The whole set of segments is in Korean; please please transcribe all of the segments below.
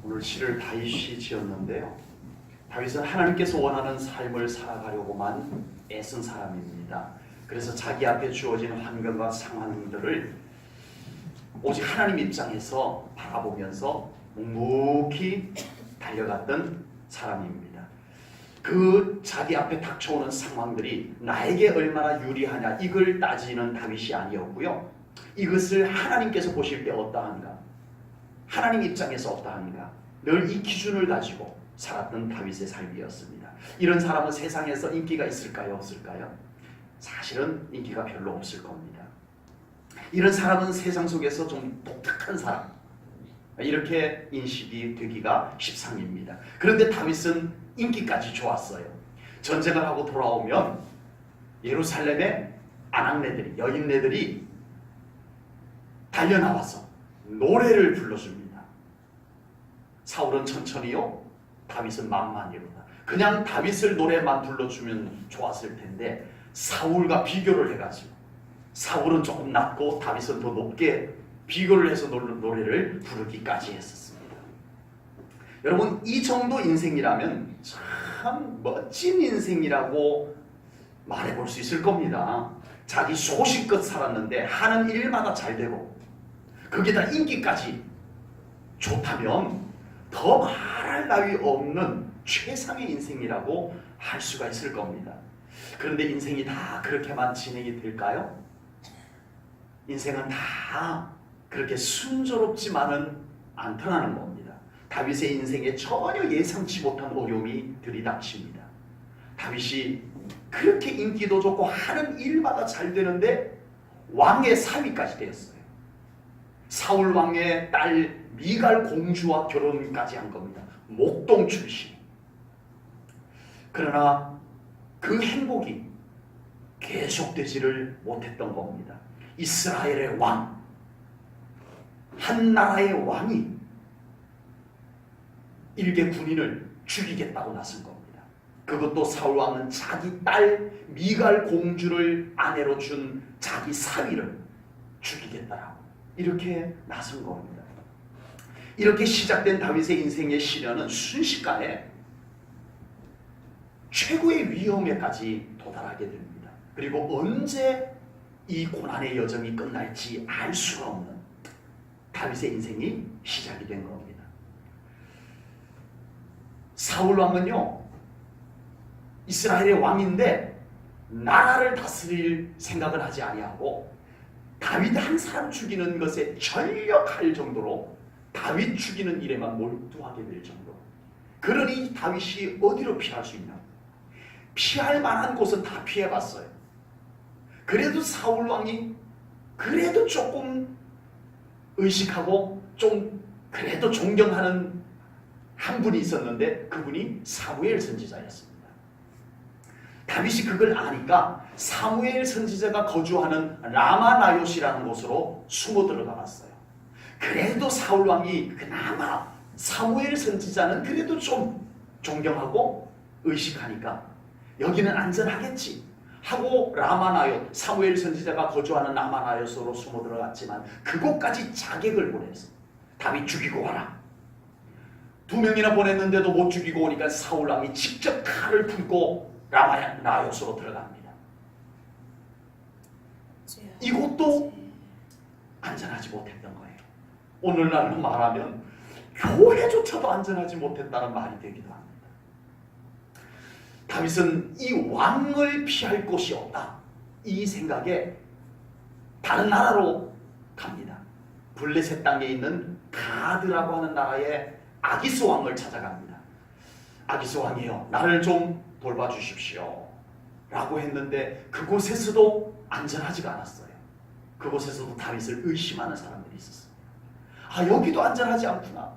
오늘 시를 다윗이 지었는데요. 다윗은 하나님께서 원하는 삶을 살아가려고만 애쓴 사람입니다. 그래서 자기 앞에 주어진 환경과 상황들을 오직 하나님 입장에서 바라보면서 묵묵히 달려갔던 사람입니다. 그 자기 앞에 닥쳐오는 상황들이 나에게 얼마나 유리하냐 이걸 따지는 다윗이 아니었고요. 이것을 하나님께서 보실 때 어떠한가, 하나님 입장에서 어떠한가, 늘 이 기준을 가지고 살았던 다윗의 삶이었습니다. 이런 사람은 세상에서 인기가 있을까요? 없을까요? 사실은 인기가 별로 없을 겁니다. 이런 사람은 세상 속에서 좀 독특한 사람, 이렇게 인식이 되기가 십상입니다. 그런데 다윗은 인기까지 좋았어요. 전쟁을 하고 돌아오면 예루살렘의 아낙네들이, 여인네들이 달려나와서 노래를 불러줍니다. 사울은 천천히요, 다윗은 만만히로다. 그냥 다윗을 노래만 불러주면 좋았을 텐데 사울과 비교를 해가지고, 사울은 조금 낮고 다윗은 더 높게 비교를 해서 노래를 부르기까지 했었습니다. 여러분, 이 정도 인생이라면 참 멋진 인생이라고 말해볼 수 있을 겁니다. 자기 소신껏 살았는데 하는 일마다 잘 되고 거기다 인기까지 좋다면 더 말할 나위 없는 최상의 인생이라고 할 수가 있을 겁니다. 그런데 인생이 다 그렇게만 진행이 될까요? 인생은 다 그렇게 순조롭지만은 않더라는 겁니다. 다윗의 인생에 전혀 예상치 못한 어려움이 들이닥칩니다. 다윗이 그렇게 인기도 좋고 하는 일마다 잘 되는데 왕의 사위까지 되었어요. 사울 왕의 딸 미갈 공주와 결혼까지 한 겁니다. 목동 출신. 그러나 그 행복이 계속되지를 못했던 겁니다. 이스라엘의 왕, 한 나라의 왕이 일개 군인을 죽이겠다고 나선 겁니다. 그것도 사울 왕은 자기 딸 미갈 공주를 아내로 준 자기 사위를 죽이겠다라고 이렇게 나선 겁니다. 이렇게 시작된 다윗의 인생의 시련은 순식간에 최고의 위험에까지 도달하게 됩니다. 그리고 언제 이 고난의 여정이 끝날지 알 수가 없는 다윗의 인생이 시작이 된 겁니다. 사울 왕은요, 이스라엘의 왕인데 나라를 다스릴 생각을 하지 아니하고 다윗 한 사람 죽이는 것에 전력할 정도로 다윗 죽이는 일에만 몰두하게 될 정도. 그러니 다윗이 어디로 피할 수 있나? 피할 만한 곳은 다 피해봤어요. 그래도 사울 왕이 그래도 조금 의식하고 좀 그래도 존경하는 한 분이 있었는데 그분이 사무엘 선지자였습니다. 다윗이 그걸 아니까 사무엘 선지자가 거주하는 라마나요시라는 곳으로 숨어 들어가 봤어요. 그래도 사울 왕이 그나마 사무엘 선지자는 그래도 좀 존경하고 의식하니까 여기는 안전하겠지 하고 라마나요, 사무엘 선지자가 거주하는 라마나요스로 숨어 들어갔지만 그곳까지 자객을 보내서 다윗 죽이고 와라. 2명이나 보냈는데도 못 죽이고 오니까 사울 왕이 직접 칼을 품고 라마나요스로 들어갑니다. 이곳도 안전하지 못했던 거예요. 오늘날로 말하면 교회조차도 안전하지 못했다는 말이 되기도 합니다. 다윗은 이 왕을 피할 곳이 없다, 이 생각에 다른 나라로 갑니다. 블레셋 땅에 있는 가드라고 하는 나라의 아기스 왕을 찾아갑니다. 아기스 왕이요, 나를 좀 돌봐주십시오 라고 했는데 그곳에서도 안전하지가 않았어요. 그곳에서도 다윗을 의심하는 사람들이 있었어요. 아, 여기도 안전하지 않구나.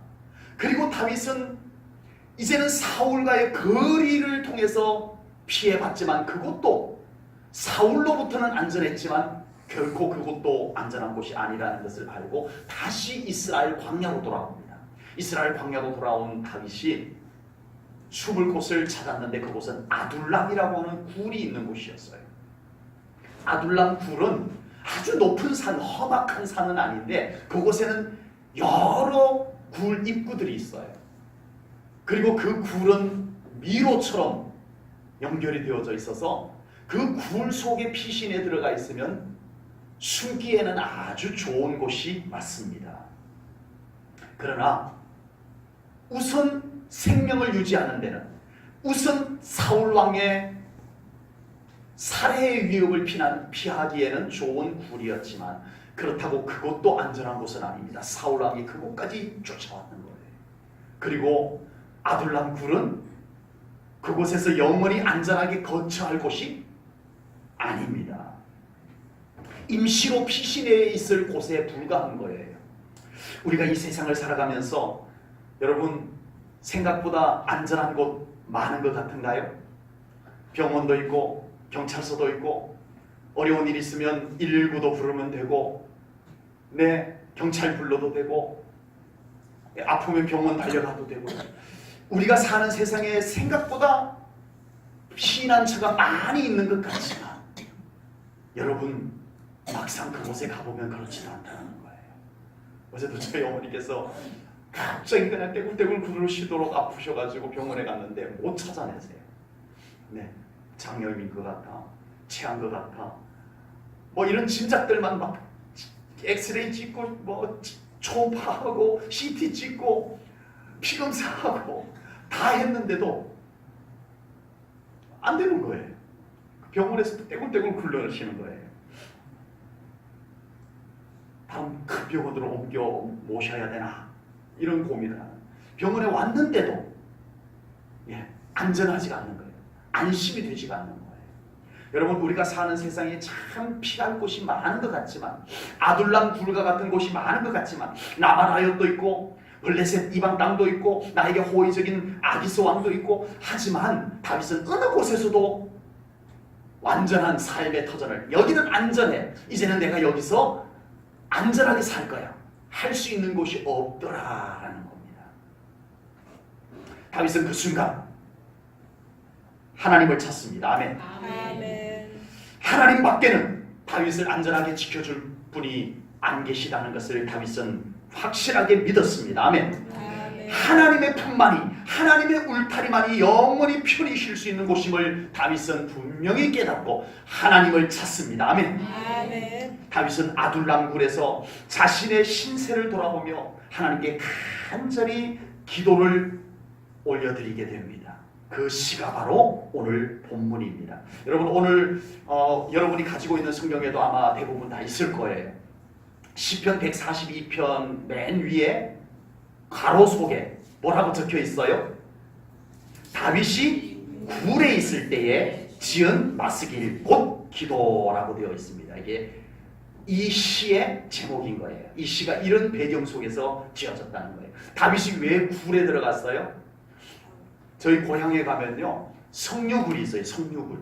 그리고 다윗은 이제는 사울과의 거리를 통해서 피해봤지만 그것도 사울로부터는 안전했지만 결코 그것도 안전한 곳이 아니라는 것을 알고 다시 이스라엘 광야로 돌아옵니다. 이스라엘 광야로 돌아온 다윗이 숨을 곳을 찾았는데 그곳은 아둘람이라고 하는 굴이 있는 곳이었어요. 아둘람 굴은 아주 높은 산, 험악한 산은 아닌데 그곳에는 여러 굴 입구들이 있어요. 그리고 그 굴은 미로처럼 연결이 되어져 있어서 그 굴 속에 피신에 들어가 있으면 숨기에는 아주 좋은 곳이 맞습니다. 그러나 우선 생명을 유지하는 데는, 우선 사울 왕의 살해의 위협을 피하기에는 좋은 굴이었지만 그렇다고 그것도 안전한 곳은 아닙니다. 사울 왕이 그곳까지 쫓아왔는 거예요. 그리고 아둘람 굴은 그곳에서 영원히 안전하게 거처할 곳이 아닙니다. 임시로 피신해 있을 곳에 불과한 거예요. 우리가 이 세상을 살아가면서 여러분 생각보다 안전한 곳 많은 것 같은가요? 병원도 있고 경찰서도 있고 어려운 일 있으면 119도 부르면 되고 경찰 불러도 되고 아프면 병원 달려가도 되고 우리가 사는 세상에 생각보다 피난처가 많이 있는 것 같지만 여러분 막상 그곳에 가보면 그렇지도 않다는 거예요. 어제도 저희 어머니께서 갑자기 그냥 떼굴떼굴 구르시도록 아프셔가지고 병원에 갔는데 못 찾아내세요. 장염인 것 같아, 체한 것 같아, 뭐 이런 짐작들만 막 엑스레이 찍고 뭐 초음파하고 CT 찍고 피검사하고 다 했는데도 안 되는 거예요. 병원에서도 떼굴떼굴 굴러가시는 거예요. 다음 큰 병원으로 옮겨 모셔야 되나 이런 고민을 하는. 병원에 왔는데도 안전하지가 않는 거예요. 안심이 되지가 않는 거예요. 여러분 우리가 사는 세상에 참 피할 곳이 많은 것 같지만 아둘람 굴과 같은 곳이 많은 것 같지만 나마라옅도 있고 블레셋 이방 땅도 있고 나에게 호의적인 아기스 왕도 있고 하지만 다윗은 어느 곳에서도 완전한 삶의 터전을 여기는 안전해 이제는 내가 여기서 안전하게 살 거야 할 수 있는 곳이 없더라라는 겁니다. 다윗은 그 순간 하나님을 찾습니다. 아멘. 아멘. 하나님 밖에는 다윗을 안전하게 지켜줄 분이 안 계시다는 것을 다윗은 확실하게 믿었습니다. 아멘. 아멘. 하나님의 품만이 하나님의 울타리만이 영원히 편히 쉴 수 있는 곳임을 다윗은 분명히 깨닫고 하나님을 찾습니다. 아멘. 아멘. 다윗은 아둘람 굴에서 자신의 신세를 돌아보며 하나님께 간절히 기도를 올려드리게 됩니다. 그 시가 바로 오늘 본문입니다. 여러분 오늘 여러분이 가지고 있는 성경에도 아마 대부분 다 있을 거예요. 시편 142편 맨 위에 가로 속에 뭐라고 적혀 있어요? 다윗이 굴에 있을 때에 지은 마스길 곧 기도라고 되어 있습니다. 이게 이 시의 제목인 거예요. 이 시가 이런 배경 속에서 지어졌다는 거예요. 다윗이 왜 굴에 들어갔어요? 저희 고향에 가면요 석류굴이 있어요. 석류굴.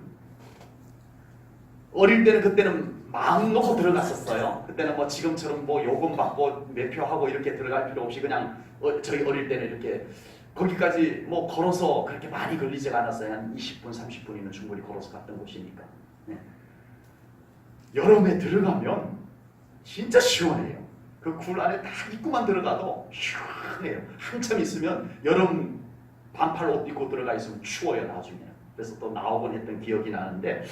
어릴 때는 그때는 마음 놓고 들어갔었어요. 그때는 뭐 지금처럼 뭐 요금 받고 매표하고 이렇게 들어갈 필요 없이 그냥 저희 어릴 때는 이렇게 거기까지 뭐 걸어서 그렇게 많이 걸리지가 않았어요. 한 20분 30분이면 충분히 걸어서 갔던 곳이니까. 여름에 들어가면 진짜 시원해요. 그 굴 안에 딱 입구만 들어가도 시원해요. 한참 있으면 여름 반팔 옷 입고 들어가 있으면 추워요 나중에. 그래서 또 나오곤 했던 기억이 나는데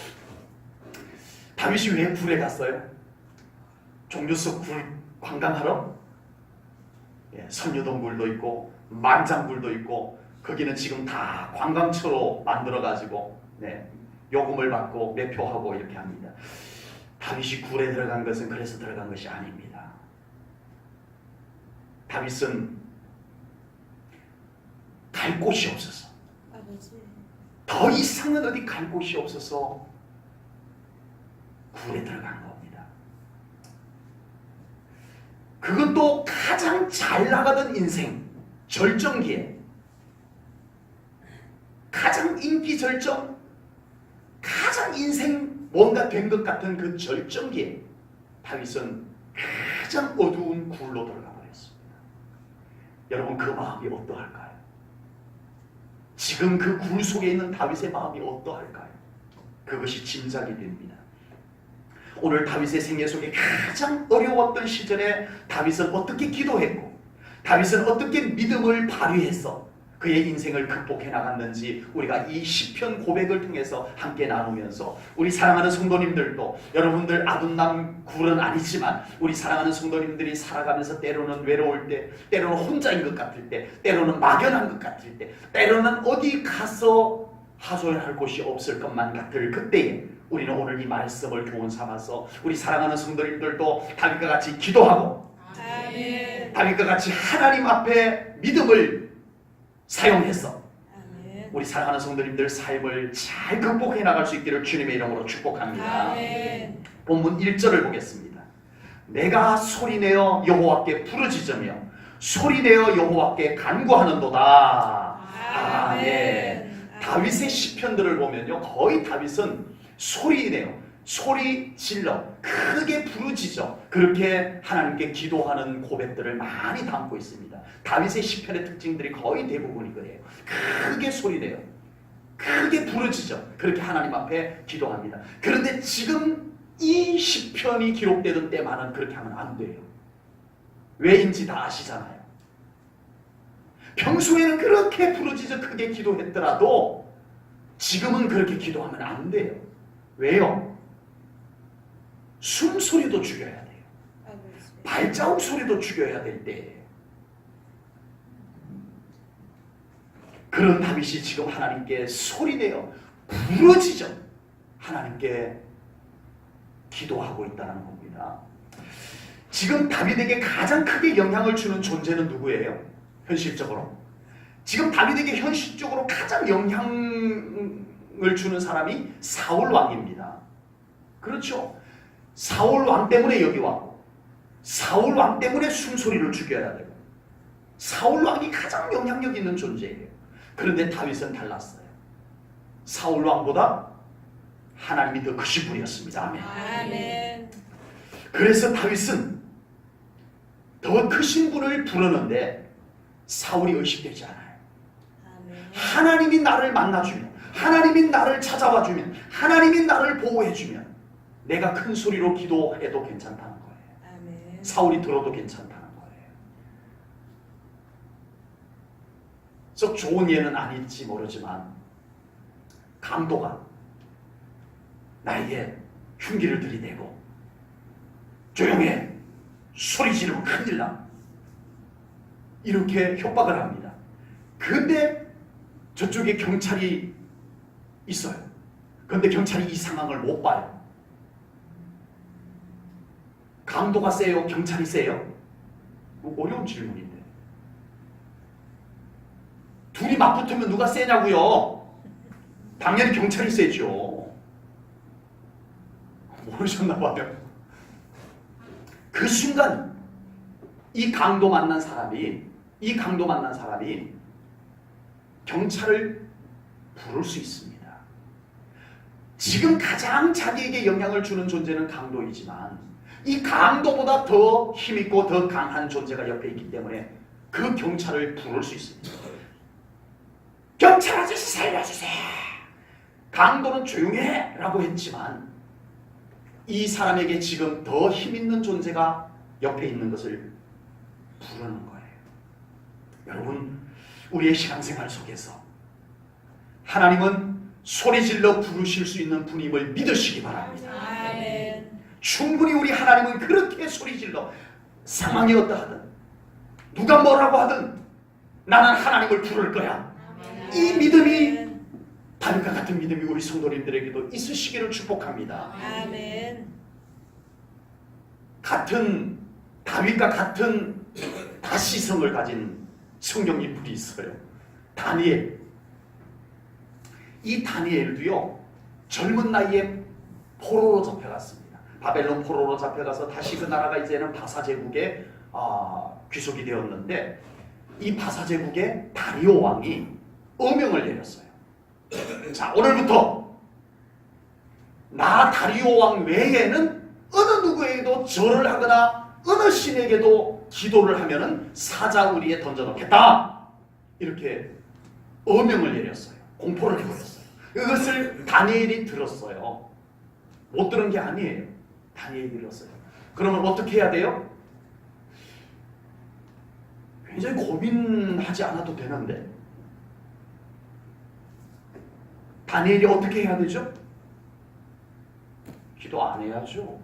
다윗이 왜 굴에 갔어요? 종류석 굴 관광하러? 선유동굴도 있고 만장굴도 있고 거기는 지금 다 관광처로 만들어가지고 요금을 받고 매표하고 이렇게 합니다. 다윗이 굴에 들어간 것은 그래서 들어간 것이 아닙니다. 다윗은 갈 곳이 없어서 더 이상은 어디 갈 곳이 없어서 굴에 들어간 겁니다. 그것도 가장 잘 나가던 인생 절정기에 가장 인기 절정 가장 인생 뭔가 된 것 같은 그 절정기에 다윗은 가장 어두운 굴로 들어가 버렸습니다. 여러분 그 마음이 어떠할까요? 지금 그 굴 속에 있는 다윗의 마음이 어떠할까요? 그것이 짐작이 됩니다. 오늘 다윗의 생애 속에 가장 어려웠던 시절에 다윗은 어떻게 기도했고 다윗은 어떻게 믿음을 발휘했어? 그의 인생을 극복해 나갔는지 우리가 이 시편 고백을 통해서 함께 나누면서 우리 사랑하는 성도님들도 여러분들 아둔남 굴은 아니지만 우리 사랑하는 성도님들이 살아가면서 때로는 외로울 때, 때로는 혼자인 것 같을 때, 때로는 막연한 것 같을 때, 때로는 어디 가서 하소연할 곳이 없을 것만 같을 그때에 우리는 오늘 이 말씀을 교훈 삼아서 우리 사랑하는 성도님들도 다윗과 같이 기도하고 아멘. 다윗과 같이 하나님 앞에 믿음을 사용해서 아멘. 우리 사랑하는 성도님들 삶을 잘 극복해 나갈 수 있기를 주님의 이름으로 축복합니다. 아멘. 본문 1절을 보겠습니다. 내가 소리내어 여호와께 부르짖으며 소리내어 여호와께 간구하는도다. 아멘. 다윗의 시편들을 보면요, 거의 다윗은 소리내어, 소리 질러, 크게 부르짖어 그렇게 하나님께 기도하는 고백들을 많이 담고 있습니다. 다윗의 시편의 특징들이 거의 대부분이 그래요. 크게 소리내어, 크게 부르짖어 그렇게 하나님 앞에 기도합니다. 그런데 지금 이 시편이 기록되던 때만은 그렇게 하면 안 돼요. 왜인지 다 아시잖아요. 평소에는 그렇게 부르짖어 크게 기도했더라도 지금은 그렇게 기도하면 안 돼요. 왜요? 숨소리도 죽여야 돼요. 발자국 소리도 죽여야 될 때예요. 그런 다윗이 지금 하나님께 소리내어 부르짖어 하나님께 기도하고 있다는 겁니다. 지금 다윗에게 가장 크게 영향을 주는 존재는 누구예요? 현실적으로. 지금 다윗에게 현실적으로 가장 영향을 주는 사람이 사울 왕입니다. 그렇죠. 사울 왕 때문에 여기 왔고 사울 왕 때문에 숨소리를 죽여야 되고 사울 왕이 가장 영향력 있는 존재예요. 그런데 다윗은 달랐어요. 사울 왕보다 하나님이 더 크신 분이었습니다. 아멘. 아멘. 그래서 다윗은 더 크신 분을 부르는데 사울이 의식되지 않아요. 아멘. 하나님이 나를 만나주면, 하나님이 나를 찾아와주면, 하나님이 나를 보호해주면 내가 큰 소리로 기도해도 괜찮다는 거예요. 아멘. 사울이 들어도 괜찮다는 거예요. 썩 좋은 예는 아닐지 모르지만 강도가 나에게 흉기를 들이대고 조용해, 소리 지르면 큰일 나, 이렇게 협박을 합니다. 근데 저쪽에 경찰이 있어요. 그런데 경찰이 이 상황을 못 봐요. 강도가 세요? 경찰이 세요? 어려운 질문인데. 둘이 맞붙으면 누가 세냐고요? 당연히 경찰이 세죠. 모르셨나 봐요. 그 순간 이 강도 만난 사람이 경찰을 부를 수 있습니다. 지금 가장 자기에게 영향을 주는 존재는 강도이지만 이 강도보다 더 힘있고 더 강한 존재가 옆에 있기 때문에 그 경찰을 부를 수 있습니다. 경찰 아저씨 살려주세요. 강도는 조용해 라고 했지만 이 사람에게 지금 더 힘있는 존재가 옆에 있는 것을 부르는 거예요. 여러분, 우리의 신앙생활 속에서 하나님은 소리질러 부르실 수 있는 분임을 믿으시기 바랍니다. 아멘. 충분히 우리 하나님은 그렇게 소리질러 상황이 어떠하든 누가 뭐라고 하든 나는 하나님을 부를 거야. 이 믿음이 다윗과 같은 믿음이 우리 성도님들에게도 있으시기를 축복합니다. 아멘. 같은 다윗과 같은 다시성을 가진 성경 인물이 있어요. 다니엘. 이 다니엘도요, 젊은 나이에 포로로 잡혀갔습니다. 바벨론 포로로 잡혀가서 다시 그 나라가 이제는 바사 제국에 귀속이 되었는데 이 바사 제국의 다리오 왕이 어명을 내렸어요. 자, 오늘부터 나 다리오 왕 외에는 어느 누구에게도 절을 하거나 어느 신에게도 기도를 하면은 사자우리에 던져놓겠다. 이렇게 어명을 내렸어요. 공포를 해버렸어요. 이것을 다니엘이 들었어요. 못 들은 게 아니에요. 다니엘이 들었어요. 그러면 어떻게 해야 돼요? 굉장히 고민하지 않아도 되는데 다니엘이 어떻게 해야 되죠? 기도 안 해야죠.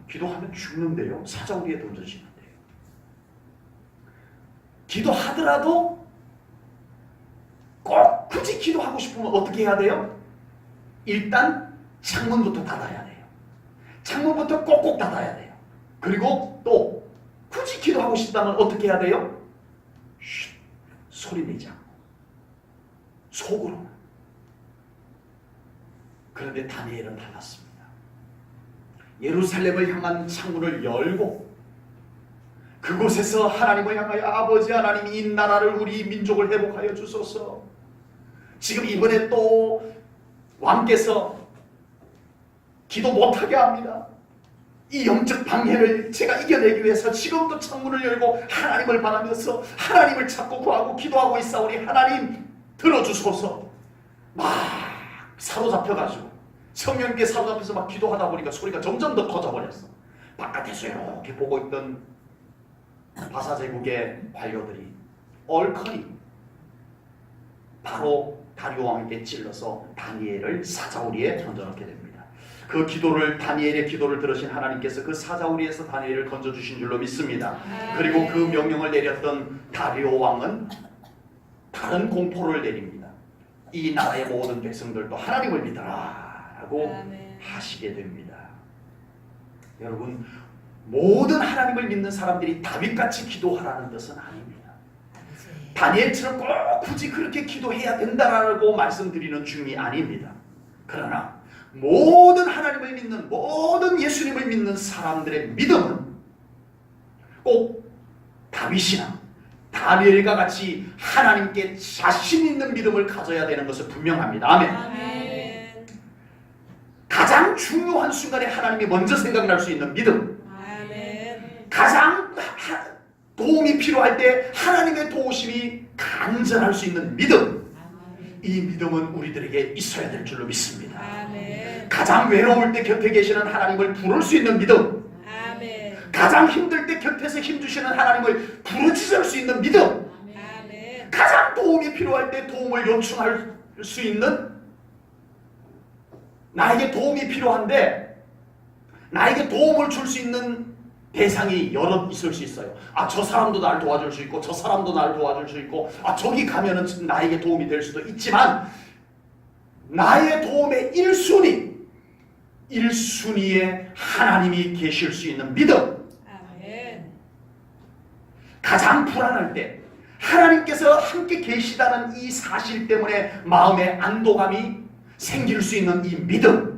기도하면 죽는데요. 사자우리에 던져지는데요. 기도하더라도 꼭 굳이 기도하고 싶으면 어떻게 해야 돼요? 일단 창문부터 닫아야 돼요. 창문부터 꼭꼭 닫아야 돼요. 그리고 또 굳이 기도하고 싶다면 어떻게 해야 돼요? 쉿, 소리 내지 않고 속으로. 그런데 다니엘은 달랐습니다. 예루살렘을 향한 창문을 열고 그곳에서 하나님을 향하여 아버지 하나님이 이 나라를 우리 민족을 회복하여 주소서. 지금 이번에 또 왕께서 기도 못하게 합니다. 이 영적 방해를 제가 이겨내기 위해서 지금도 창문을 열고 하나님을 바라면서 하나님을 찾고 구하고 기도하고 있사오니 하나님 들어주소서. 막 사로잡혀가지고 성령께 사로잡혀서 막 기도하다 보니까 소리가 점점 더 커져버렸어. 바깥에서 이렇게 보고 있던 바사제국의 관료들이 얼커니 바로 다리오 왕에게 찔러서 다니엘을 사자우리에 던져넣게 됩니다. 그 기도를 다니엘의 기도를 들으신 하나님께서 그 사자우리에서 다니엘을 건져주신 줄로 믿습니다. 그리고 그 명령을 내렸던 다리오 왕은 다른 공포를 내립니다. 이 나라의 모든 백성들도 하나님을 믿어라 라고 하시게 됩니다. 여러분, 모든 하나님을 믿는 사람들이 다윗같이 기도하라는 뜻은 아닙니다. 다니엘처럼 꼭 굳이 그렇게 기도해야 된다라고 말씀드리는 중이 아닙니다. 그러나 모든 하나님을 믿는, 모든 예수님을 믿는 사람들의 믿음은 꼭 다윗이나 다니엘과 같이 하나님께 자신 있는 믿음을 가져야 되는 것은 분명합니다. 아멘. 아멘. 가장 중요한 순간에 하나님이 먼저 생각날 수 있는 믿음, 아멘. 가장 도움이 필요할 때 하나님의 도우심이 간절할 수 있는 믿음, 이 믿음은 우리들에게 있어야 될 줄로 믿습니다. 아멘. 가장 외로울 때 곁에 계시는 하나님을 부를 수 있는 믿음, 아멘. 가장 힘들 때 곁에서 힘주시는 하나님을 부르짖을 수 있는 믿음, 아멘. 가장 도움이 필요할 때 도움을 요청할 수 있는, 나에게 도움이 필요한데 나에게 도움을 줄 수 있는 대상이 여러 있을 수 있어요. 아, 저 사람도 나를 도와줄 수 있고 저 사람도 나를 도와줄 수 있고, 아, 저기 가면은 나에게 도움이 될 수도 있지만 나의 도움의 1순위에 하나님이 계실 수 있는 믿음, 아멘. 가장 불안할 때 하나님께서 함께 계시다는 이 사실 때문에 마음의 안도감이 생길 수 있는 이 믿음,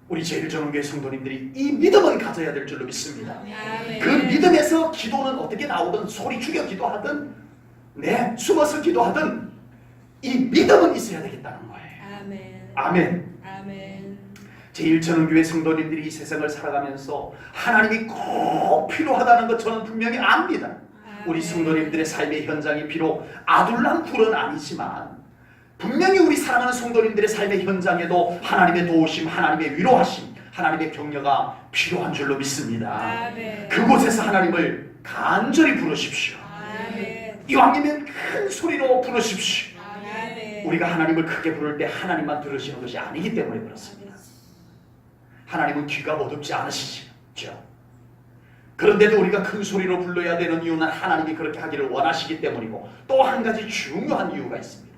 우리 제일전원교회 성도님들이 이 믿음을 가져야 될 줄로 믿습니다. 아멘. 그 믿음에서 기도는 어떻게 나오든 소리 죽여 기도하든 숨어서 기도하든 이 믿음은 있어야 되겠다는 거예요. 아멘. 아멘. 아멘. 제1전원교회 성도님들이 이 세상을 살아가면서 하나님이 꼭 필요하다는 것 저는 분명히 압니다. 우리 성도님들의 삶의 현장이 비록 아둘랑굴은 아니지만 분명히 우리 사랑하는 성도님들의 삶의 현장에도 하나님의 도우심, 하나님의 위로하심, 하나님의 격려가 필요한 줄로 믿습니다. 아멘. 그곳에서 하나님을 간절히 부르십시오. 아멘. 이왕이면 큰 소리로 부르십시오. 아멘. 우리가 하나님을 크게 부를 때 하나님만 들으시는 것이 아니기 때문에 그렇습니다. 하나님은 귀가 어둡지 않으시죠. 그런데도 우리가 큰 소리로 불러야 되는 이유는 하나님이 그렇게 하기를 원하시기 때문이고, 또 한 가지 중요한 이유가 있습니다.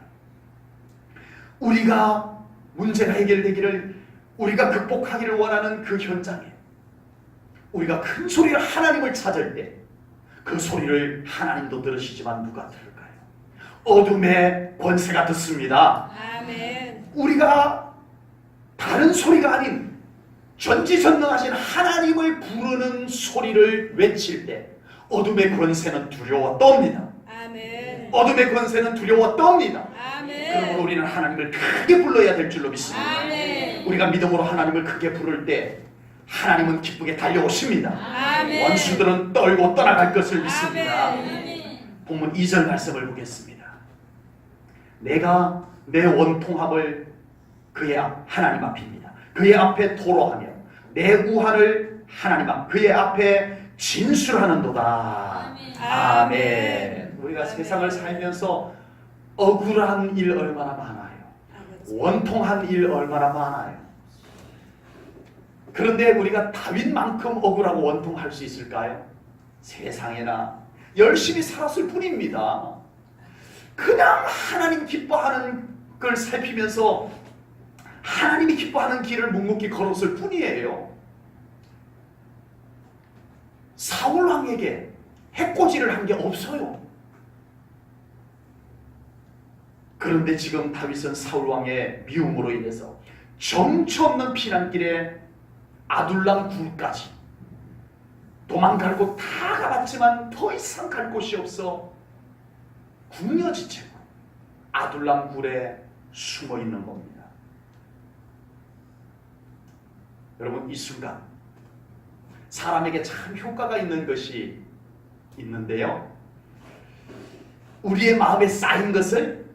우리가 문제가 해결되기를, 우리가 극복하기를 원하는 그 현장에 우리가 큰 소리로 하나님을 찾을 때 그 소리를 하나님도 들으시지만 누가 들을까요? 어둠의 권세가 듣습니다. 아멘. 우리가 다른 소리가 아닌 전지전능하신 하나님을 부르는 소리를 외칠 때 어둠의 권세는 두려워 떱니다. 아멘. 어둠의 권세는 두려워 떱니다. 아멘. 그러므로 우리는 하나님을 크게 불러야 될 줄로 믿습니다. 아멘. 우리가 믿음으로 하나님을 크게 부를 때 하나님은 기쁘게 달려오십니다. 아멘. 원수들은 떨고 떠나갈 것을 믿습니다. 아멘. 본문 2절 말씀을 보겠습니다. 내가 내 원통함을 그의 하나님 앞입니다. 그의 앞에 토로하며 내 우한을 하나님 앞 그의 앞에 진술하는도다. 아멘. 우리가 세상을 살면서 억울한 일 얼마나 많아요. 원통한 일 얼마나 많아요. 그런데 우리가 다윗만큼 억울하고 원통할 수 있을까요? 세상에나 열심히 살았을 뿐입니다. 그냥 하나님 기뻐하는 걸 살피면서 하나님이 기뻐하는 길을 묵묵히 걸었을 뿐이에요. 사울 왕에게 해코지를 한 게 없어요. 그런데 지금 다윗은 사울 왕의 미움으로 인해서 정처 없는 피난길에 아둘람 굴까지 도망갈 곳 다 가봤지만 더 이상 갈 곳이 없어 궁여지채고 아둘람 굴에 숨어 있는 겁니다. 여러분, 이 순간 사람에게 참 효과가 있는 것이 있는데요. 우리의 마음에 쌓인 것을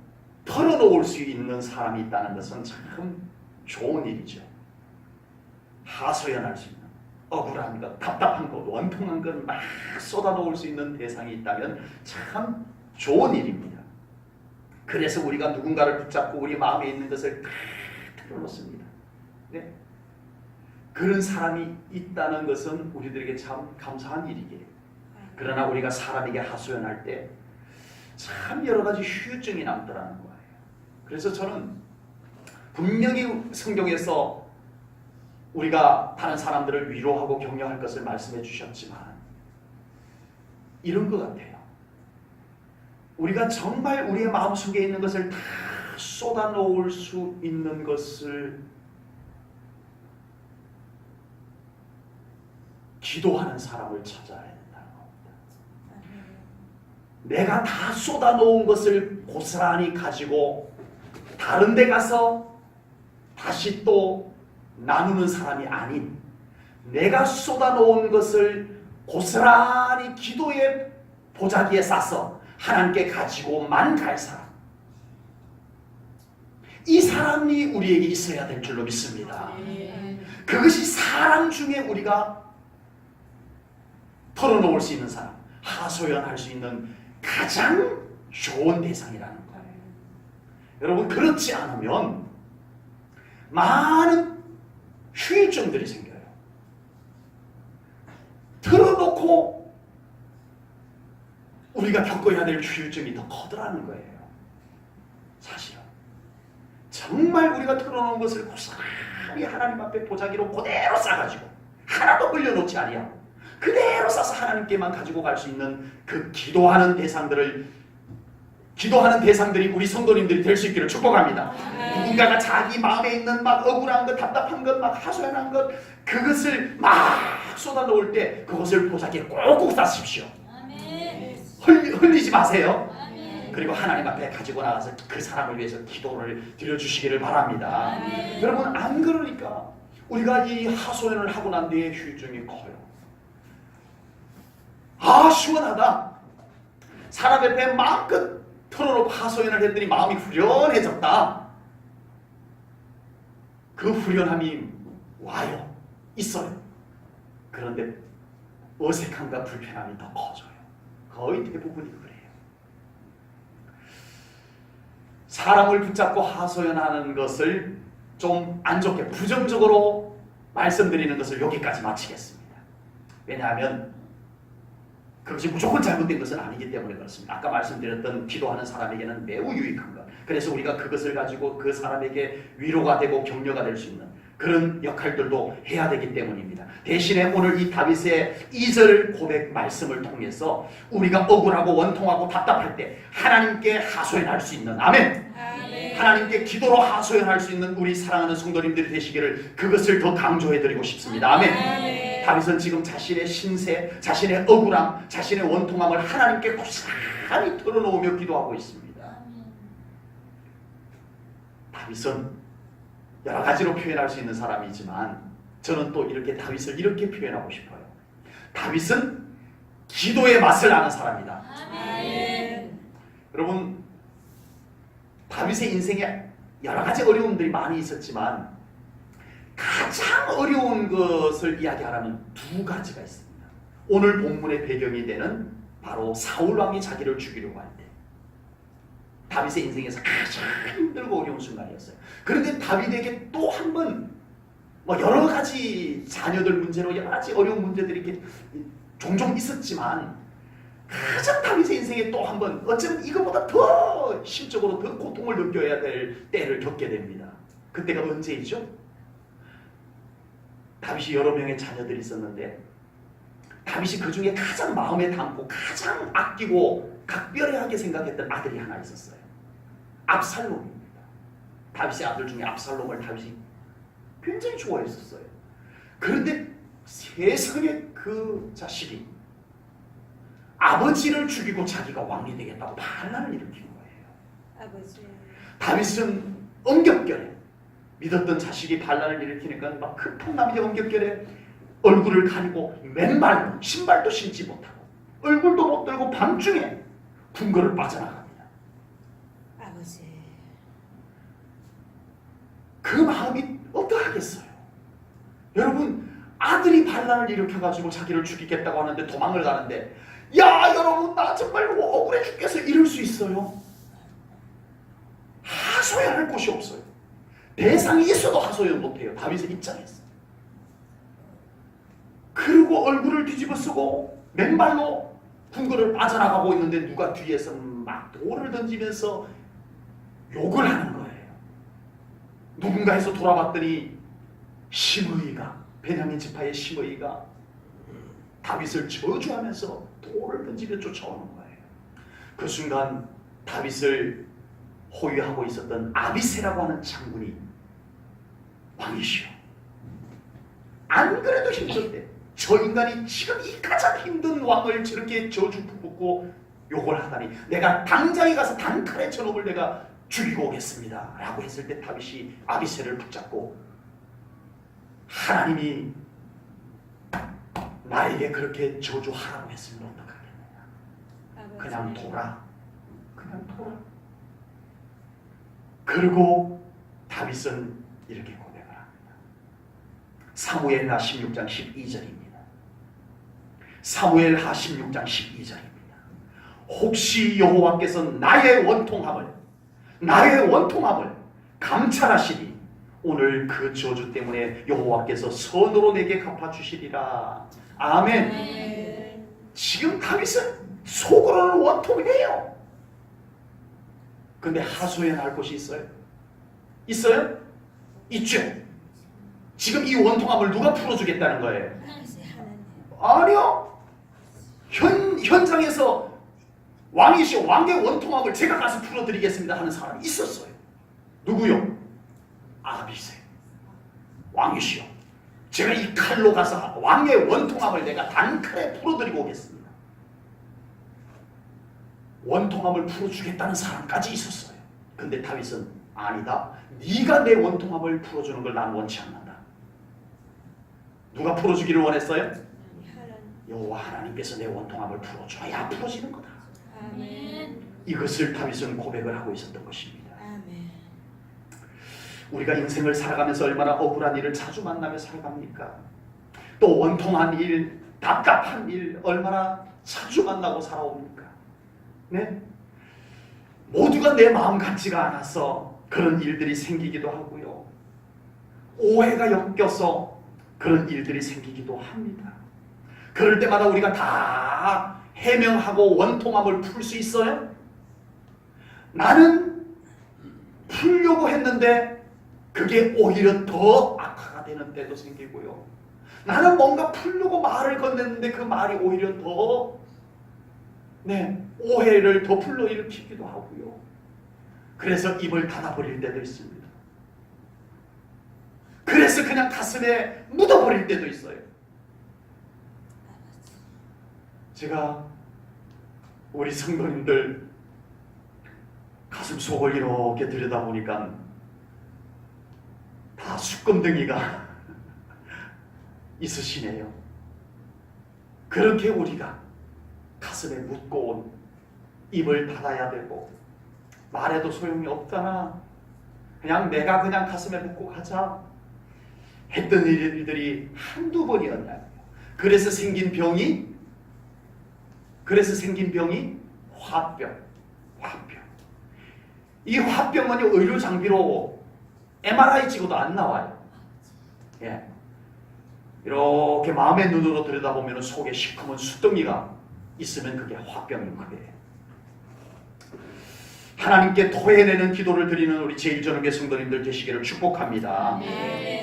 털어놓을 수 있는 사람이 있다는 것은 참 좋은 일이죠. 하소연할 수 있는, 억울한 것, 답답한 것, 원통한 것 막 쏟아놓을 수 있는 대상이 있다면 참 좋은 일입니다. 그래서 우리가 누군가를 붙잡고 우리 마음에 있는 것을 다 털어놓습니다. 네? 그런 사람이 있다는 것은 우리들에게 참 감사한 일이기에, 그러나 우리가 사람에게 하소연할 때 참 여러 가지 후유증이 남더라는 거예요. 그래서 저는 분명히 성경에서 우리가 다른 사람들을 위로하고 격려할 것을 말씀해 주셨지만 이런 것 같아요. 우리가 정말 우리의 마음속에 있는 것을 다 쏟아놓을 수 있는 것을 기도하는 사람을 찾아야 된다는 겁니다. 내가 다 쏟아놓은 것을 고스란히 가지고 다른 데 가서 다시 또 나누는 사람이 아닌, 내가 쏟아놓은 것을 고스란히 기도의 보자기에 싸서 하나님께 가지고만 갈 사람, 이 사람이 우리에게 있어야 될 줄로 믿습니다. 그것이 사람 중에 우리가 털어놓을 수 있는 사람, 하소연할 수 있는 가장 좋은 대상이라는 거예요. 여러분, 그렇지 않으면 많은 후유증들이 생겨요. 틀어놓고 우리가 겪어야 될 후유증이 더 커더라는 거예요. 사실은 정말 우리가 틀어놓은 것을 고스란히 하나님 앞에 보자기로 그대로 싸가지고 하나도 흘려놓지 아니하고 그대로 싸서 하나님께만 가지고 갈 수 있는 그 기도하는 대상들이 우리 성도님들이 될 수 있기를 축복합니다. 누군가가 자기 마음에 있는 막 억울한 것, 답답한 것, 막 하소연한 것, 그것을 막 쏟아놓을 때 그것을 보자기에 꼭꼭 싸십시오. 흘리지 마세요. 그리고 하나님 앞에 가지고 나가서 그 사람을 위해서 기도를 드려주시기를 바랍니다. 여러분, 안 그러니까 우리가 이 하소연을 하고 난 뒤에 후유증이 커요. 아, 시원하다. 사람 옆에 마음껏 털어놓고 하소연을 했더니 마음이 후련해졌다. 그 후련함이 와요. 있어요. 그런데 어색함과 불편함이 더 커져요. 거의 대부분이 그래요. 사람을 붙잡고 하소연하는 것을 좀 안 좋게 부정적으로 말씀드리는 것을 여기까지 마치겠습니다. 왜냐하면 그것이 무조건 잘못된 것은 아니기 때문에 그렇습니다. 아까 말씀드렸던 기도하는 사람에게는 매우 유익한 것. 그래서 우리가 그것을 가지고 그 사람에게 위로가 되고 격려가 될 수 있는 그런 역할들도 해야 되기 때문입니다. 대신에 오늘 이 다윗의 2절 고백 말씀을 통해서 우리가 억울하고 원통하고 답답할 때 하나님께 하소연할 수 있는, 아멘. 하나님께 기도로 하소연할 수 있는 우리 사랑하는 성도님들이 되시기를 그것을 더 강조해드리고 싶습니다. 아멘. 다윗은 지금 자신의 신세, 자신의 억울함, 자신의 원통함을 하나님께 고스란히 털어놓으며 기도하고 있습니다. 다윗은 여러 가지로 표현할 수 있는 사람이지만 저는 또 이렇게 다윗을 이렇게 표현하고 싶어요. 다윗은 기도의 맛을 아는 사람이다. 여러분, 다윗의 인생에 여러 가지 어려움들이 많이 있었지만 가장 어려운 것을 이야기하라면 두 가지가 있습니다. 오늘 본문의 배경이 되는 바로 사울 왕이 자기를 죽이려고 할 때, 다윗의 인생에서 가장 힘들고 어려운 순간이었어요. 그런데 다윗에게 또 한 번 여러 가지 자녀들 문제로 여러 가지 어려운 문제들이 이렇게 종종 있었지만, 가장 다윗의 인생에 또 한 번 어쩌면 이것보다 더 심적으로 더 고통을 느껴야 될 때를 겪게 됩니다. 그때가 언제이죠? 다윗이 여러 명의 자녀들이 있었는데, 다윗이 그 중에 가장 마음에 담고 가장 아끼고 각별하게 생각했던 아들이 하나 있었어요. 압살롬입니다. 다윗의 아들 중에 압살롬을 다윗이 굉장히 좋아했었어요. 그런데 세상에 그 자식이 아버지를 죽이고 자기가 왕이 되겠다고 반란을 일으킨 거예요. 아버지. 다윗은 엄격결에, 믿었던 자식이 반란을 일으키니까 막 급한 남자 엄격결에 얼굴을 가리고 맨발로, 신발도 신지 못하고 얼굴도 못 들고 밤중에 궁궐을 빠져나갑니다. 아버지. 그 마음이 어떠하겠어요? 여러분, 아들이 반란을 일으켜가지고 자기를 죽이겠다고 하는데 도망을 가는데, 야 여러분, 나 정말 억울해 죽겠어, 이럴 수 있어요? 하소연할 곳이 없어요. 대상이 있어도 하소연 못해요. 다윗의 입장에서. 그리고 얼굴을 뒤집어 쓰고 맨발로 궁궐을 빠져나가고 있는데, 누가 뒤에서 막 돌을 던지면서 욕을 하는 거예요. 누군가 해서 돌아봤더니 시므이가, 베냐민 지파의 시므이가 다윗을 저주하면서 돌을 던지며 쫓아오는 거예요. 그 순간 다윗을 호위하고 있었던 아비새라고 하는 장군이 왕이시오. 안 그래도 힘든데 저 인간이 지금 이 가장 힘든 왕을 저렇게 저주받고 욕을 하다니, 내가 당장에 가서 단칼에 저놈을 내가 죽이고 오겠습니다 라고 했을 때, 다윗이 아비새를 붙잡고, 하나님이 나에게 그렇게 저주하라고 했으면 어떡하겠느냐, 그냥 둬라, 그냥 둬라. 그리고 다윗은 이렇게 고백을 합니다. 사무엘하 16장 12절입니다. 사무엘하 16장 12절입니다. 혹시 여호와께서 나의 원통함을 감찰하시니 오늘 그 저주 때문에 여호와께서 선으로 내게 갚아주시리라. 아멘. 아멘. 지금 다윗은 속으로는 원통해요. 근데 하소연할 곳이 있어요? 있어요? 있죠. 지금 이 원통함을 누가 풀어주겠다는 거예요? 아니요. 현장에서 왕이시오, 왕의 원통함을 제가 가서 풀어드리겠습니다 하는 사람이 있었어요. 누구요? 아비새. 왕이시오, 제가 이 칼로 가서 왕의 원통함을 내가 단칼에 풀어드리고 오겠습니다. 원통함을 풀어주겠다는 사람까지 있었어요. 근데 다윗은 아니다, 네가 내 원통함을 풀어주는 걸 난 원치 않는다. 누가 풀어주기를 원했어요? 여호와 하나님께서 내 원통함을 풀어줘야 풀어지는 거다. 아멘. 이것을 다윗은 고백을 하고 있었던 것입니다. 아멘. 우리가 인생을 살아가면서 얼마나 억울한 일을 자주 만나며 살아갑니까? 또 원통한 일, 답답한 일 얼마나 자주 만나고 살아옵니까? 네? 모두가 내 마음 같지가 않아서 그런 일들이 생기기도 하고요. 오해가 엮여서 그런 일들이 생기기도 합니다. 그럴 때마다 우리가 다 해명하고 원통함을 풀 수 있어요? 나는 풀려고 했는데 그게 오히려 더 악화가 되는 때도 생기고요. 나는 뭔가 풀려고 말을 건넸는데 그 말이 오히려 더 오해를 더 불러일으키기도 하고요. 그래서 입을 닫아버릴 때도 있습니다. 그래서 그냥 가슴에 묻어버릴 때도 있어요. 제가 우리 성도님들 가슴 속을 이렇게 들여다보니까 다 수검댕이가 있으시네요. 그렇게 우리가 가슴에 묻고 온 입을 닫아야 되고, 말해도 소용이 없잖아, 그냥 내가 그냥 가슴에 묻고 가자 했던 일들이 한두 번이었나요? 그래서 생긴 병이 그래서 생긴 병이 화병. 이 화병은요, 의료 장비로 MRI 찍어도 안 나와요. 예. 이렇게 마음의 눈으로 들여다보면 속에 시커먼 수덩이가 있으면 그게 화병인 거예요. 하나님께 토해내는 기도를 드리는 우리 제일전후교 성도님들 되시기를 축복합니다.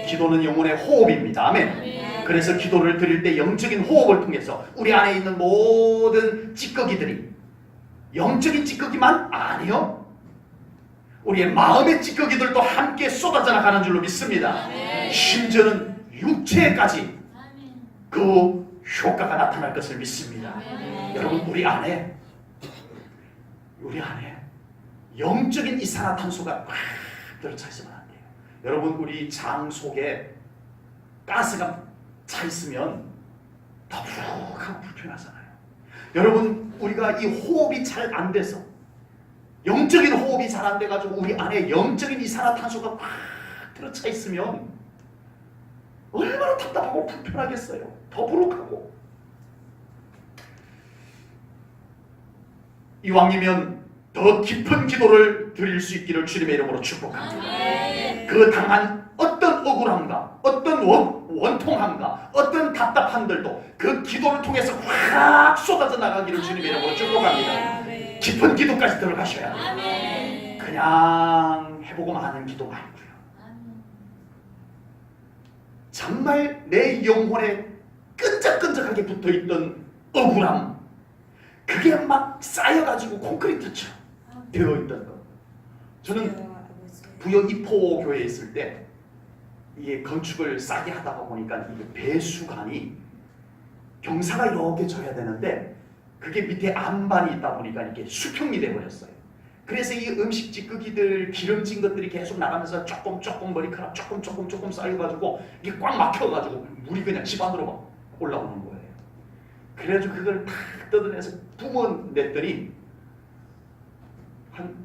기도는 영혼의 호흡입니다. 아멘. 그래서 기도를 드릴 때 영적인 호흡을 통해서 우리 안에 있는 모든 찌꺼기들이, 영적인 찌꺼기만 아니요, 우리의 마음의 찌꺼기들도 함께 쏟아져 나가는 줄로 믿습니다. 심지어는 육체까지 그 효과가 나타날 것을 믿습니다. 여러분, 우리 안에 영적인 이산화탄소가 꽉 들어차 있으면 안 돼요. 여러분, 우리 장 속에 가스가 차 있으면 더부룩하고 불편하잖아요. 여러분, 우리가 이 호흡이 잘 안 돼서, 영적인 호흡이 잘 안 돼가지고 우리 안에 영적인 이산화탄소가 꽉 들어차 있으면 얼마나 답답하고 불편하겠어요. 더부룩하고. 이왕이면 더 깊은 기도를 드릴 수 있기를 주님의 이름으로 축복합니다. 그 당한 어떤 억울함과 어떤 원통함과 어떤 답답함들도 그 기도를 통해서 확 쏟아져 나가기를 주님의 이름으로 축복합니다. 깊은 기도까지 들어가셔야 돼요. 그냥 해보고 마는 기도 말고요. 정말 내 영혼에 끈적끈적하게 붙어있던 억울함, 그게 막 쌓여가지고 콘크리트처럼 되어있던 것. 저는 부여 이포 교회에 있을 때 이게 건축을 싸게 하다가 보니까 이게 배수관이 경사가 이렇게 져야 되는데 그게 밑에 안반이 있다 보니까 이렇게 수평이 돼버렸어요. 그래서 이 음식 찌꺼기들, 기름진 것들이 계속 나가면서 조금 머리카락 조금 쌓여가지고 이게 꽉 막혀가지고 물이 그냥 집 안으로 막 올라오는 거예요. 그래가지고 그걸 탁 뜯어내서 뿜어냈더니 한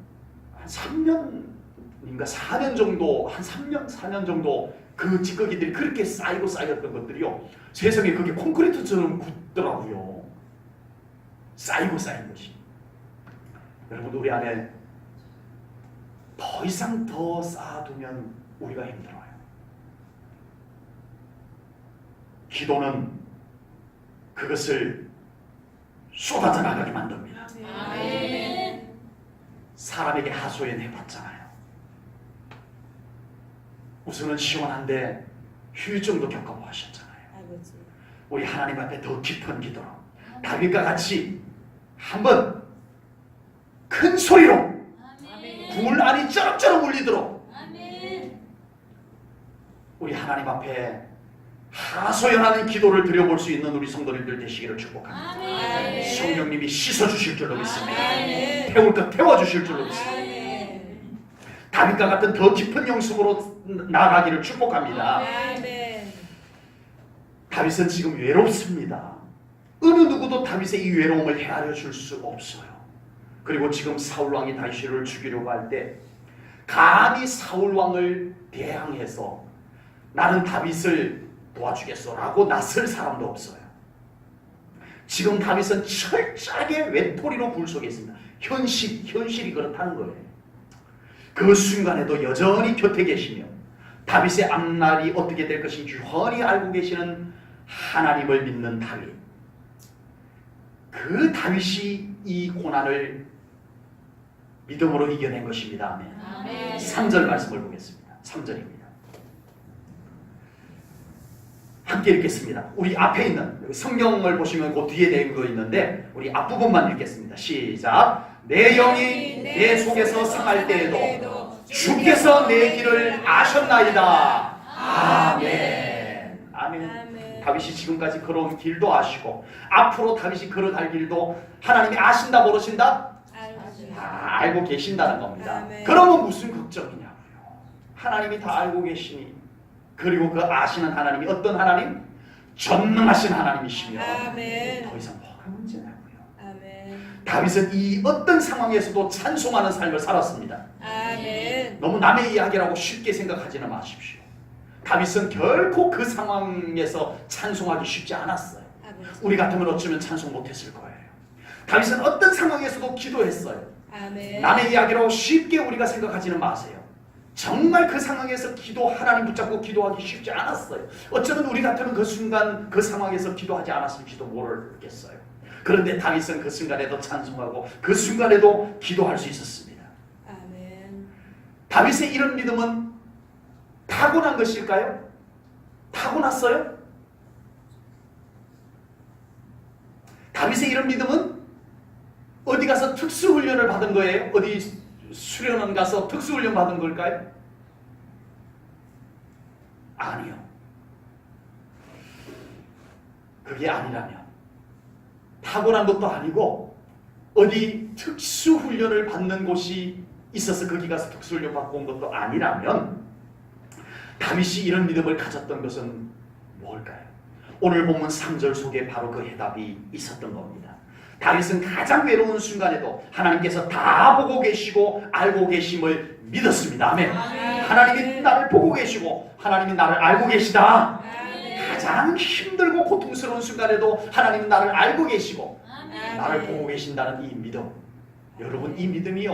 3년인가 4년 정도, 한 3년 4년 정도 그 찌꺼기들이 그렇게 쌓였던 것들이요, 세상에 그게 콘크리트처럼 굳더라고요. 쌓인 것이. 여러분, 우리 안에 더 이상 더 쌓아두면 우리가 힘들어요. 기도는 그것을 쏟아져 나가게 만듭니다. 사람에게 하소연해봤잖아요. 우선은 시원한데 휴유증도 겪어보 하셨잖아요. 우리 하나님 앞에 더 깊은 기도로 다윗과 같이 한번 큰 소리로 궁을 안이 쩌렁쩌렁 울리도록 우리 하나님 앞에 하소연하는 기도를 드려볼 수 있는 우리 성도님들 되시기를 축복합니다. 성령님이 씻어주실 줄로 믿습니다. 태울 것 태워주실 줄로 믿습니다. 다윗과 같은 더 깊은 영성으로 나아가기를 축복합니다. 다윗은 지금 외롭습니다. 어느 누구도 다윗의 이 외로움을 헤아려 줄 수 없어요. 그리고 지금 사울왕이 다윗을 죽이려고 할 때 감히 사울왕을 대항해서 나는 다윗을 도와주겠소라고 나설 사람도 없어요. 지금 다윗은 철저하게 외톨이로 굴 속에 있습니다. 현실이 그렇다는 거예요. 그 순간에도 여전히 곁에 계시며 다윗의 앞날이 어떻게 될 것인지 훤히 알고 계시는 하나님을 믿는 다윗. 그 다윗이 이 고난을 믿음으로 이겨낸 것입니다. 아멘. 3절 말씀을 보겠습니다. 3절입니다. 함께 읽겠습니다. 우리 앞에 있는 성경을 보시면 그 뒤에 내용도 있는데 우리 앞부분만 읽겠습니다. 시작. 내 영이 내 속에서 상할 때에도 주께서 내 길을 아셨나이다. 아멘. 아멘. 다윗이 지금까지 걸어온 길도 아시고 앞으로 다윗이 걸어갈 길도 하나님이 아신다 모르신다? 알고 계신다는 겁니다. 아멘. 그러면 무슨 걱정이냐고요. 하나님이 다 알고 계시니, 그리고 그 아시는 하나님이 어떤 하나님? 전능하신 하나님이시며 아멘. 더 이상 뭐가 문제냐고요. 아멘. 다윗은 이 어떤 상황에서도 찬송하는 삶을 살았습니다. 아멘. 너무 남의 이야기라고 쉽게 생각하지는 마십시오. 다윗은 결코 그 상황에서 찬송하기 쉽지 않았어요. 아버지. 우리 같으면 어쩌면 찬송 못했을 거예요. 다윗은 어떤 상황에서도 기도했어요. 아멘. 남의 이야기로 쉽게 우리가 생각하지는 마세요. 정말 그 상황에서 하나님 붙잡고 기도하기 쉽지 않았어요. 어쩌면 우리 같으면 그 순간 그 상황에서 기도하지 않았을지도 모르겠어요. 그런데 다윗은 그 순간에도 찬송하고 그 순간에도 기도할 수 있었습니다. 아멘. 다윗의 이런 믿음은 타고난 것일까요? 타고났어요? 다윗의 이런 믿음은 어디 가서 특수훈련을 받은 거예요? 어디 수련원 가서 특수훈련 받은 걸까요? 아니요. 그게 아니라면 타고난 것도 아니고 어디 특수훈련을 받는 곳이 있어서 거기 가서 특수훈련 받고 온 것도 아니라면 다윗이 이런 믿음을 가졌던 것은 뭘까요? 오늘 본문 3절 속에 바로 그 해답이 있었던 겁니다. 다윗은 가장 외로운 순간에도 하나님께서 다 보고 계시고 알고 계심을 믿었습니다. 아멘. 하나님이 나를 보고 계시고 하나님이 나를 알고 계시다. 가장 힘들고 고통스러운 순간에도 하나님은 나를 알고 계시고 나를 보고 계신다는 이 믿음. 여러분, 이 믿음이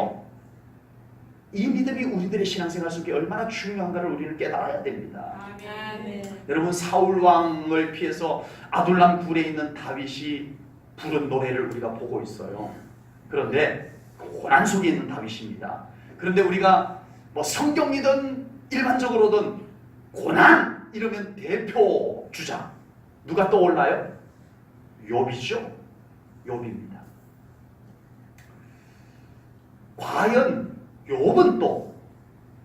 우리들의 신앙생활 속에 얼마나 중요한가를 우리는 깨달아야 됩니다. 아멘. 여러분, 사울 왕을 피해서 아둘람 굴에 있는 다윗이 부른 노래를 우리가 보고 있어요. 그런데 고난 속에 있는 다윗입니다. 그런데 우리가 뭐 성경이든 일반적으로든 고난 이러면 대표 주자 누가 떠올라요? 욥이죠. 욥입니다. 과연 욥은 또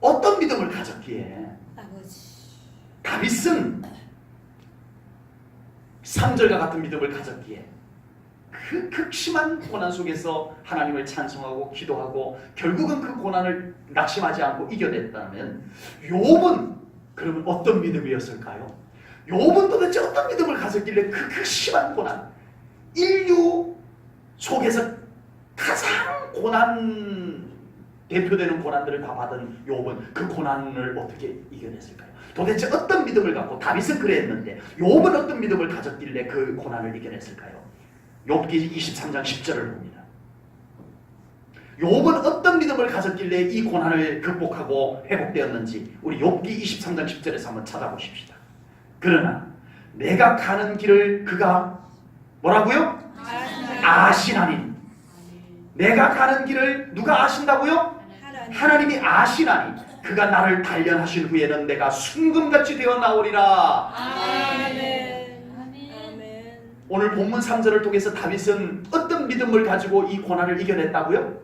어떤 믿음을 가졌기에 아버지. 다윗은 3절과 같은 믿음을 가졌기에 그 극심한 고난 속에서 하나님을 찬송하고 기도하고 결국은 그 고난을 낙심하지 않고 이겨냈다면 욥은 그러면 어떤 믿음이었을까요? 욥은 도대체 어떤 믿음을 가졌길래 그 극심한 고난, 인류 속에서 가장 대표되는 고난들을 다 받은 욥은 그 고난을 어떻게 이겨냈을까요? 도대체 어떤 믿음을 갖고 다윗은 그랬는데 욥은 어떤 믿음을 가졌길래 그 고난을 이겨냈을까요? 욥기 23장 10절을 봅니다. 욥은 어떤 믿음을 가졌길래 이 고난을 극복하고 회복되었는지 우리 욥기 23장 10절에서 한번 찾아보십시다. 그러나 내가 가는 길을 그가 뭐라고요? 아시나니. 내가 가는 길을 누가 아신다고요? 하나님이 아시나니 그가 나를 단련하신 후에는 내가 순금같이 되어 나오리라. 아멘. 오늘 본문 3절을 통해서 다윗은 어떤 믿음을 가지고 이 고난을 이겨냈다고요?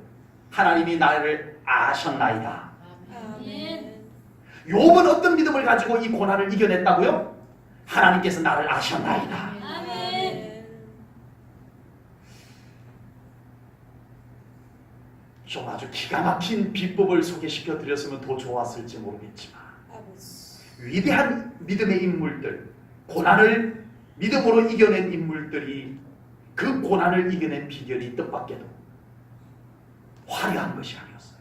하나님이 나를 아셨나이다. 아멘. 욥은 어떤 믿음을 가지고 이 고난을 이겨냈다고요? 하나님께서 나를 아셨나이다. 아멘. 좀 아주 기가 막힌 비법을 소개시켜 드렸으면 더 좋았을지 모르겠지만 아버지. 위대한 믿음의 인물들, 고난을 믿음으로 이겨낸 인물들이 그 고난을 이겨낸 비결이 뜻밖에도 화려한 것이 아니었어요.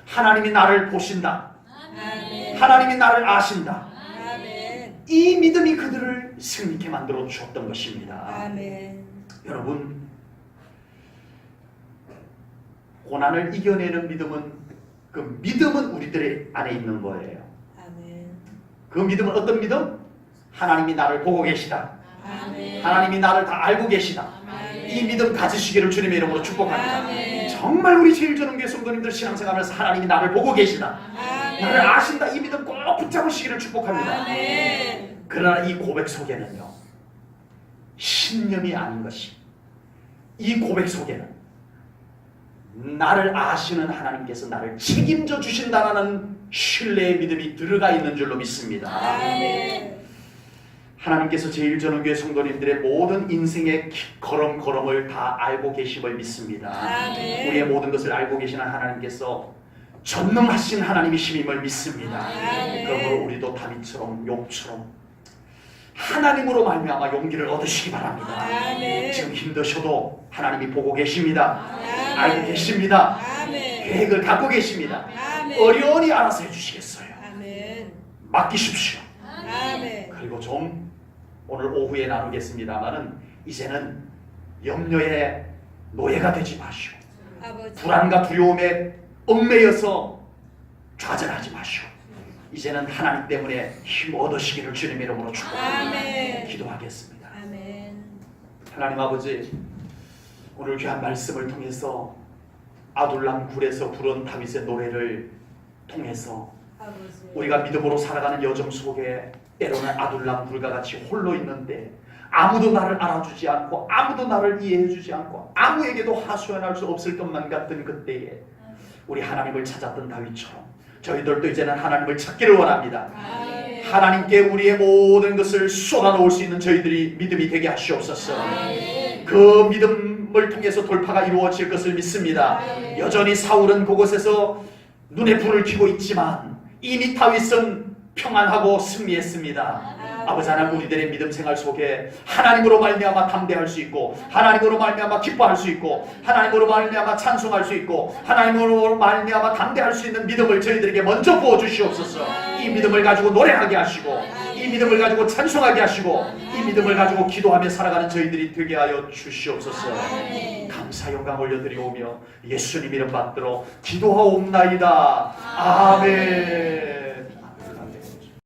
하나님이 나를 보신다. 아멘. 하나님이 나를 아신다. 아멘. 이 믿음이 그들을 승리케 만들어 주었던 것입니다. 아멘. 여러분, 고난을 이겨내는 믿음은 그 믿음은 우리들 안에 있는 거예요. 아멘. 그 믿음은 어떤 믿음? 하나님이 나를 보고 계시다. 아멘. 하나님이 나를 다 알고 계시다. 아멘. 이 믿음 가지시기를 주님의 이름으로 축복합니다. 아멘. 정말 우리 제일전원교회 성도님들 신앙생활하면서 하나님이 나를 보고 계시다. 아멘. 나를 아신다. 이 믿음 꼭 붙잡으시기를 축복합니다. 아멘. 그러나 이 고백 속에는요, 신념이 아닌 것이, 이 고백 속에는 나를 아시는 하나님께서 나를 책임져 주신다라는 신뢰의 믿음이 들어가 있는 줄로 믿습니다. 아멘. 하나님께서 제일전원교회 성도님들의 모든 인생의 걸음걸음을 다 알고 계심을 믿습니다. 아멘. 우리의 모든 것을 알고 계시는 하나님께서 전능하신 하나님이심을 믿습니다. 아멘. 그러므로 우리도 다윗처럼 욥처럼 하나님으로 말미암아 용기를 얻으시기 바랍니다. 아멘. 지금 힘드셔도 하나님이 보고 계십니다. 아멘. 알고 계십니다. 아멘. 계획을 갖고 계십니다. 아멘. 어려우니 알아서 해주시겠어요. 아멘. 맡기십시오. 아멘. 그리고 좀 오늘 오후에 나누겠습니다만은 이제는 염려에 노예가 되지 마시고 아버지. 불안과 두려움에 얽매여서 좌절하지 마시고 이제는 하나님 때문에 힘 얻으시기를 주님 이름으로 축복합니다. 아멘. 기도하겠습니다. 아멘. 하나님 아버지, 오늘 귀한 말씀을 통해서 아둘람 굴에서 부른 다윗의 노래를 통해서 아버지. 우리가 믿음으로 살아가는 여정 속에 때로는 아둘람 굴과 같이 홀로 있는데 아무도 나를 알아주지 않고 아무도 나를 이해해주지 않고 아무에게도 하소연할 수 없을 것만 같은 그때에 우리 하나님을 찾았던 다윗처럼 저희들도 이제는 하나님을 찾기를 원합니다. 아멘. 하나님께 우리의 모든 것을 쏟아놓을 수 있는 저희들이 믿음이 되게 하시옵소서. 아멘. 그 믿음을 통해서 돌파가 이루어질 것을 믿습니다. 아멘. 여전히 사울은 그곳에서 눈에 불을 켜고 있지만 이미 다윗은 평안하고 승리했습니다. 아버지 하나님, 우리들의 믿음 생활 속에 하나님으로 말미암아 담대할 수 있고 하나님으로 말미암아 기뻐할 수 있고 하나님으로 말미암아 찬송할 수 있고 하나님으로 말미암아 담대할 수 있는 믿음을 저희들에게 먼저 부어주시옵소서. 이 믿음을 가지고 노래하게 하시고 이 믿음을 가지고 찬송하게 하시고 이 믿음을 가지고 기도하며 살아가는 저희들이 되게 하여 주시옵소서. 감사 영광 올려드리오며 예수님 이름 받들어 기도하옵나이다. 아멘.